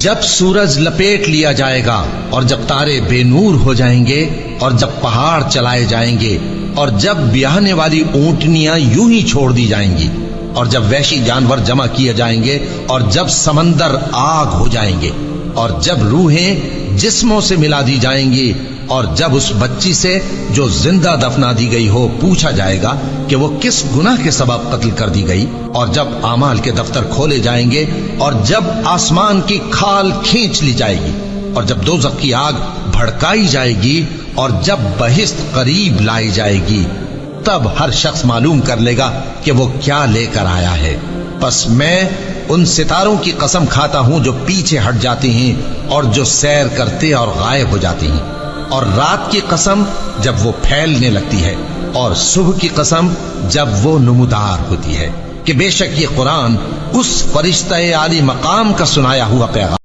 جب سورج لپیٹ لیا جائے گا اور جب تارے بے نور ہو جائیں گے اور جب پہاڑ چلائے جائیں گے اور جب بیاہنے والی اونٹنیاں یوں ہی چھوڑ دی جائیں گی اور جب وحشی جانور جمع کیے جائیں گے اور جب سمندر آگ ہو جائیں گے اور جب روحیں جسموں سے ملا دی جائیں گی اور جب اس بچی سے جو زندہ دفنا دی گئی ہو پوچھا جائے گا کہ وہ کس گناہ کے سبب قتل کر دی گئی اور جب اعمال کے دفتر کھولے جائیں گے اور جب آسمان کی کھال کھینچ لی جائے گی اور جب دوزخ کی آگ بھڑکائی جائے گی اور جب بہشت قریب لائی جائے گی تب ہر شخص معلوم کر لے گا کہ وہ کیا لے کر آیا ہے۔ پس میں ان ستاروں کی قسم کھاتا ہوں جو پیچھے ہٹ جاتی ہیں اور جو سیر کرتے اور غائب ہو جاتی ہیں، اور رات کی قسم جب وہ پھیلنے لگتی ہے، اور صبح کی قسم جب وہ نمودار ہوتی ہے، کہ بے شک یہ قرآن اس فرشتہ عالی مقام کا سنایا ہوا پیغام